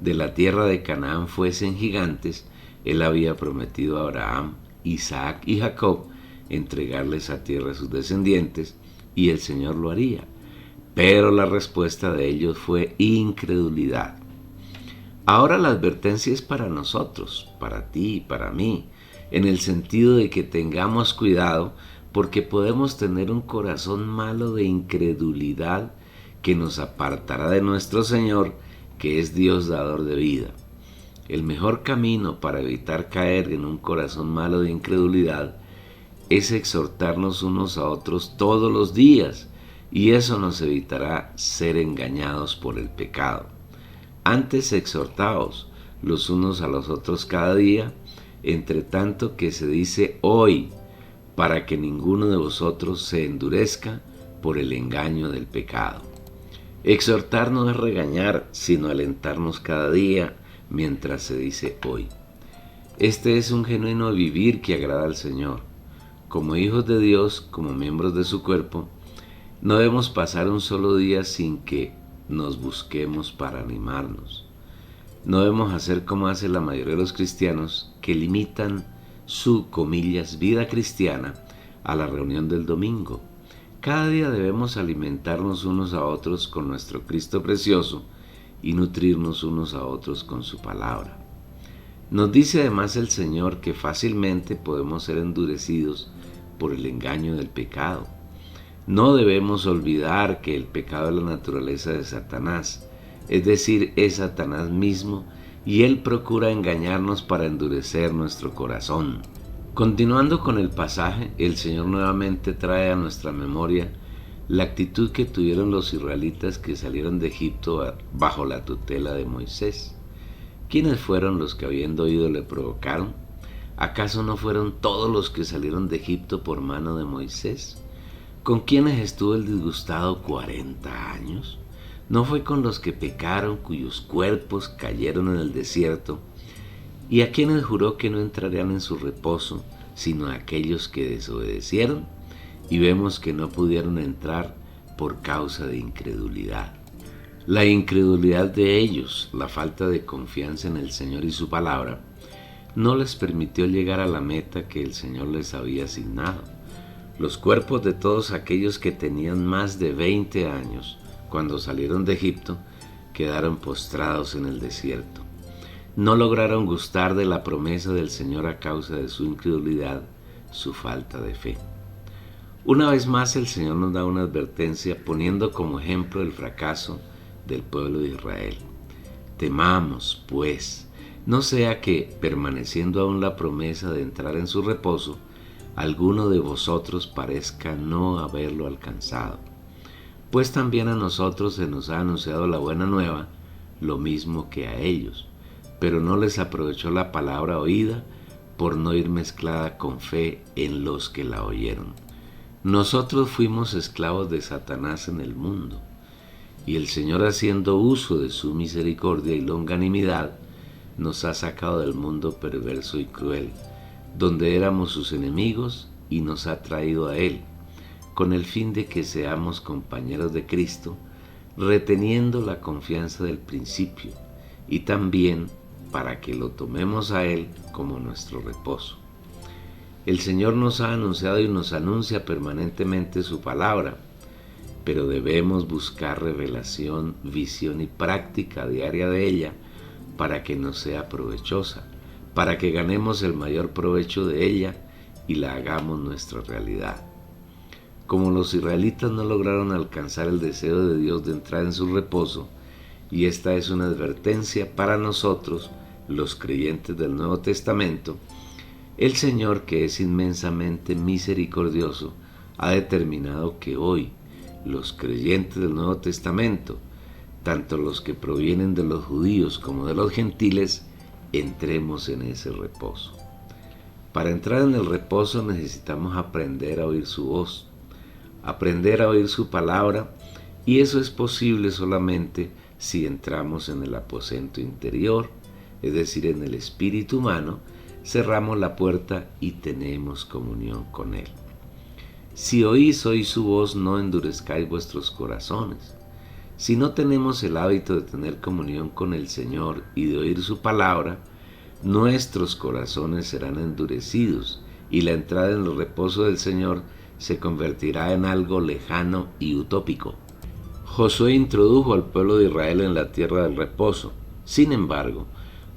de la tierra de Canaán fuesen gigantes, Él había prometido a Abraham, Isaac y Jacob entregarles esa tierra a sus descendientes, y el Señor lo haría. Pero la respuesta de ellos fue incredulidad. Ahora la advertencia es para nosotros, para ti y para mí, en el sentido de que tengamos cuidado, porque podemos tener un corazón malo de incredulidad que nos apartará de nuestro Señor, que es Dios dador de vida. El mejor camino para evitar caer en un corazón malo de incredulidad es exhortarnos unos a otros todos los días, y eso nos evitará ser engañados por el pecado. Antes exhortaos los unos a los otros cada día, entre tanto que se dice hoy, para que ninguno de vosotros se endurezca por el engaño del pecado. Exhortar no es regañar, sino alentarnos cada día mientras se dice hoy. Este es un genuino vivir que agrada al Señor. Como hijos de Dios, como miembros de su cuerpo, no debemos pasar un solo día sin que nos busquemos para animarnos. No debemos hacer como hace la mayoría de los cristianos, que limitan su, comillas, vida cristiana a la reunión del domingo. Cada día debemos alimentarnos unos a otros con nuestro Cristo precioso y nutrirnos unos a otros con su palabra. Nos dice además el Señor que fácilmente podemos ser endurecidos por el engaño del pecado. No debemos olvidar que el pecado es la naturaleza de Satanás, es decir, es Satanás mismo, y él procura engañarnos para endurecer nuestro corazón. Continuando con el pasaje, el Señor nuevamente trae a nuestra memoria la actitud que tuvieron los israelitas que salieron de Egipto bajo la tutela de Moisés. ¿Quiénes fueron los que, habiendo oído, le provocaron? ¿Acaso no fueron todos los que salieron de Egipto por mano de Moisés? ¿Con quiénes estuvo el disgustado 40 años? ¿No fue con los que pecaron, cuyos cuerpos cayeron en el desierto? ¿Y a quienes juró que no entrarían en su reposo, sino a aquellos que desobedecieron? Y vemos que no pudieron entrar por causa de incredulidad. La incredulidad de ellos, la falta de confianza en el Señor y su palabra, no les permitió llegar a la meta que el Señor les había asignado. Los cuerpos de todos aquellos que tenían más de 20 años cuando salieron de Egipto quedaron postrados en el desierto. No lograron gustar de la promesa del Señor a causa de su incredulidad, su falta de fe. Una vez más el Señor nos da una advertencia poniendo como ejemplo el fracaso del pueblo de Israel. Temamos, pues, no sea que, permaneciendo aún la promesa de entrar en su reposo, alguno de vosotros parezca no haberlo alcanzado. Pues también a nosotros se nos ha anunciado la buena nueva, lo mismo que a ellos, pero no les aprovechó la palabra oída por no ir mezclada con fe en los que la oyeron. Nosotros fuimos esclavos de Satanás en el mundo, y el Señor, haciendo uso de su misericordia y longanimidad, nos ha sacado del mundo perverso y cruel, donde éramos sus enemigos, y nos ha traído a Él, con el fin de que seamos compañeros de Cristo, reteniendo la confianza del principio, y también para que lo tomemos a Él como nuestro reposo. El Señor nos ha anunciado y nos anuncia permanentemente su palabra, pero debemos buscar revelación, visión y práctica diaria de ella para que nos sea provechosa, para que ganemos el mayor provecho de ella y la hagamos nuestra realidad. Como los israelitas no lograron alcanzar el deseo de Dios de entrar en su reposo, y esta es una advertencia para nosotros, los creyentes del Nuevo Testamento, el Señor, que es inmensamente misericordioso, ha determinado que hoy los creyentes del Nuevo Testamento, tanto los que provienen de los judíos como de los gentiles, entremos en ese reposo. Para entrar en el reposo necesitamos aprender a oír su voz, aprender a oír su palabra, y eso es posible solamente si entramos en el aposento interior, es decir, en el espíritu humano, cerramos la puerta y tenemos comunión con Él. Si oís hoy su voz, no endurezcáis vuestros corazones. Si no tenemos el hábito de tener comunión con el Señor y de oír su palabra, nuestros corazones serán endurecidos y la entrada en el reposo del Señor se convertirá en algo lejano y utópico. Josué introdujo al pueblo de Israel en la tierra del reposo. Sin embargo,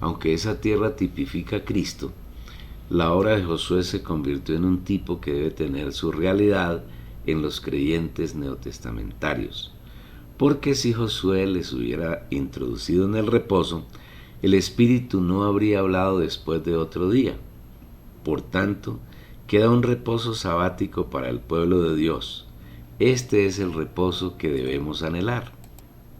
aunque esa tierra tipifica a Cristo, la obra de Josué se convirtió en un tipo que debe tener su realidad en los creyentes neotestamentarios. Porque si Josué les hubiera introducido en el reposo, el Espíritu no habría hablado después de otro día. Por tanto, queda un reposo sabático para el pueblo de Dios. Este es el reposo que debemos anhelar.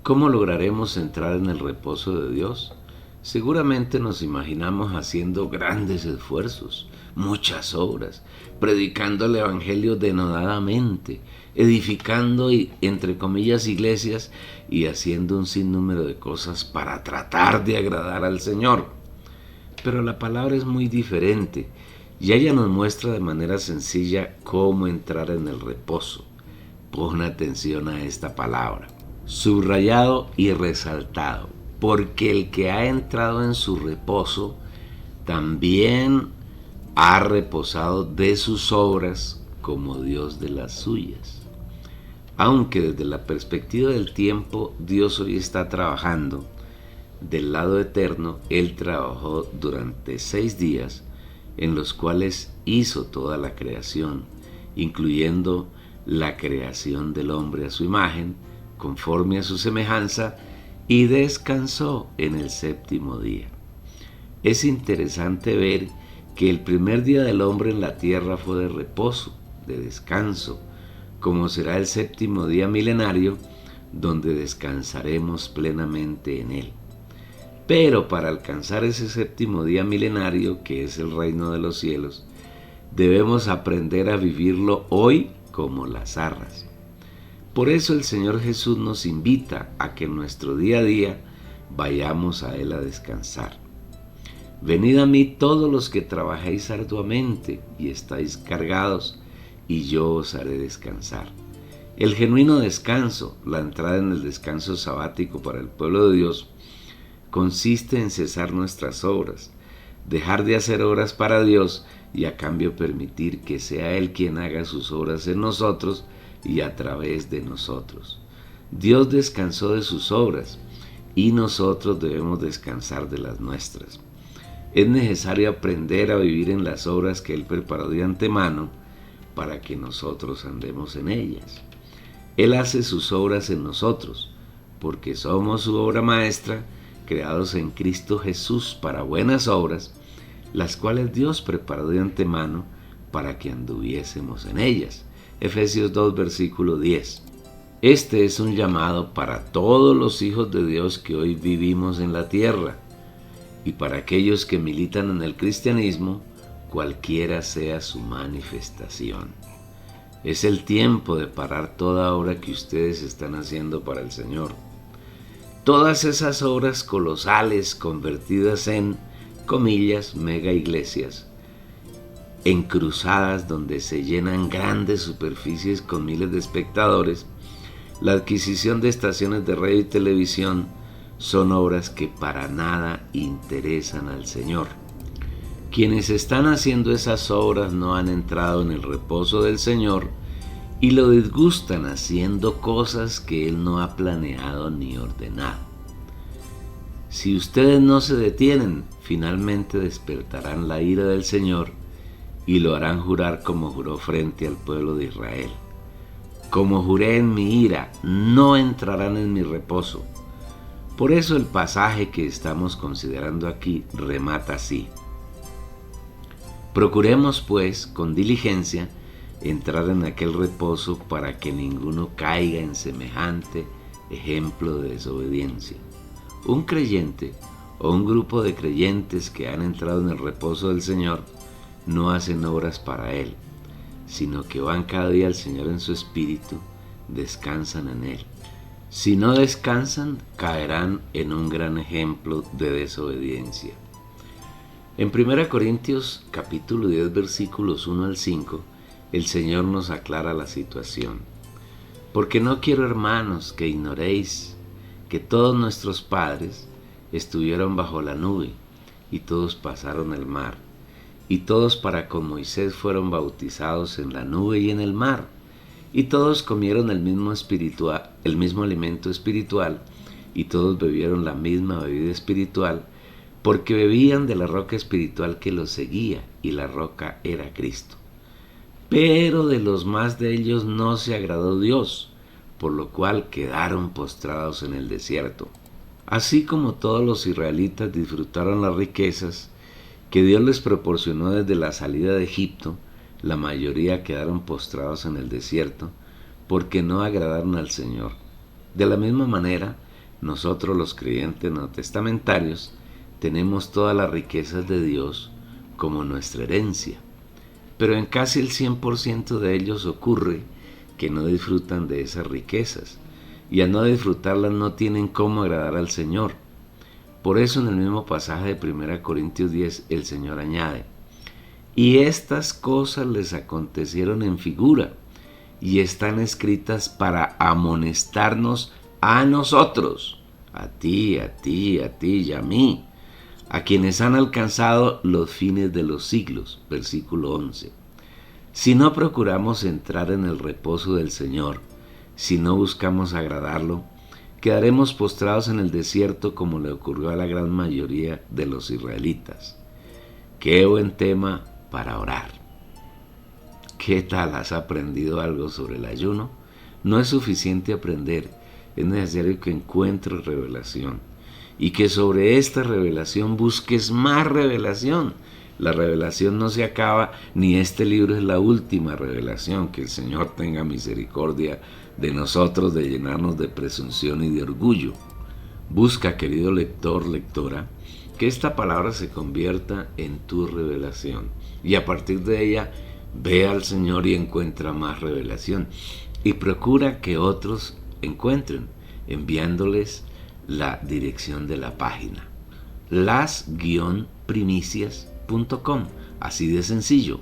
¿Cómo lograremos entrar en el reposo de Dios? Seguramente nos imaginamos haciendo grandes esfuerzos, muchas obras, predicando el Evangelio denodadamente, edificando, entre comillas, iglesias y haciendo un sinnúmero de cosas para tratar de agradar al Señor. Pero la palabra es muy diferente y ella nos muestra de manera sencilla cómo entrar en el reposo. Pon atención a esta palabra, subrayado y resaltado, porque el que ha entrado en su reposo también ha reposado de sus obras como Dios de las suyas. Aunque desde la perspectiva del tiempo Dios hoy está trabajando, del lado eterno Él trabajó durante 6 días en los cuales hizo toda la creación, incluyendo la creación del hombre a su imagen, conforme a su semejanza, y descansó en el 7º día. Es interesante ver que el primer día del hombre en la tierra fue de reposo, de descanso, como será el 7º día milenario, donde descansaremos plenamente en él. Pero para alcanzar ese 7º día milenario, que es el reino de los cielos, debemos aprender a vivirlo hoy como las arras. Por eso el Señor Jesús nos invita a que en nuestro día a día vayamos a Él a descansar. Venid a mí todos los que trabajáis arduamente y estáis cargados, y yo os haré descansar. El genuino descanso, la entrada en el descanso sabático para el pueblo de Dios, consiste en cesar nuestras obras, dejar de hacer obras para Dios y a cambio permitir que sea Él quien haga sus obras en nosotros y a través de nosotros. Dios descansó de sus obras y nosotros debemos descansar de las nuestras. Es necesario aprender a vivir en las obras que Él preparó de antemano para que nosotros andemos en ellas. Él hace sus obras en nosotros, porque somos su obra maestra, creados en Cristo Jesús para buenas obras, las cuales Dios preparó de antemano para que anduviésemos en ellas. Efesios 2, versículo 10. Este es un llamado para todos los hijos de Dios que hoy vivimos en la tierra y para aquellos que militan en el cristianismo, cualquiera sea su manifestación. Es el tiempo de parar toda obra que ustedes están haciendo para el Señor. Todas esas obras colosales convertidas en, comillas, mega iglesias, en cruzadas donde se llenan grandes superficies con miles de espectadores, la adquisición de estaciones de radio y televisión son obras que para nada interesan al Señor. Quienes están haciendo esas obras no han entrado en el reposo del Señor y lo disgustan haciendo cosas que Él no ha planeado ni ordenado. Si ustedes no se detienen, finalmente despertarán la ira del Señor y lo harán jurar como juró frente al pueblo de Israel. Como juré en mi ira, no entrarán en mi reposo. Por eso el pasaje que estamos considerando aquí remata así. Procuremos, pues, con diligencia, entrar en aquel reposo para que ninguno caiga en semejante ejemplo de desobediencia. Un creyente o un grupo de creyentes que han entrado en el reposo del Señor no hacen obras para Él, sino que van cada día al Señor en su espíritu, descansan en Él. Si no descansan, caerán en un gran ejemplo de desobediencia. En 1 Corintios capítulo 10 versículos 1 al 5, el Señor nos aclara la situación. Porque no quiero, hermanos, que ignoréis que todos nuestros padres estuvieron bajo la nube, y todos pasaron el mar, y todos para con Moisés fueron bautizados en la nube y en el mar, y todos comieron el mismo alimento espiritual, y todos bebieron la misma bebida espiritual, porque bebían de la roca espiritual que los seguía, y la roca era Cristo. Pero de los más de ellos no se agradó Dios, por lo cual quedaron postrados en el desierto. Así como todos los israelitas disfrutaron las riquezas que Dios les proporcionó desde la salida de Egipto, la mayoría quedaron postrados en el desierto porque no agradaron al Señor. De la misma manera, nosotros los creyentes neotestamentarios tenemos todas las riquezas de Dios como nuestra herencia, pero en casi el 100% de ellos ocurre que no disfrutan de esas riquezas, y al no disfrutarlas no tienen cómo agradar al Señor. Por eso en el mismo pasaje de 1 Corintios 10 el Señor añade: y estas cosas les acontecieron en figura, y están escritas para amonestarnos a nosotros, a ti y a mí, a quienes han alcanzado los fines de los siglos. Versículo 11. Si no procuramos entrar en el reposo del Señor, si no buscamos agradarlo, quedaremos postrados en el desierto como le ocurrió a la gran mayoría de los israelitas. Qué buen tema para orar. ¿Qué tal? ¿Has aprendido algo sobre el ayuno? No es suficiente aprender, es necesario que encuentres revelación y que sobre esta revelación busques más revelación. La revelación no se acaba, ni este libro es la última revelación. Que el Señor tenga misericordia de nosotros, de llenarnos de presunción y de orgullo. Busca, querido lector, lectora, que esta palabra se convierta en tu revelación, y a partir de ella ve al Señor y encuentra más revelación, y procura que otros encuentren, enviándoles la dirección de la página las-primicias.com, así de sencillo.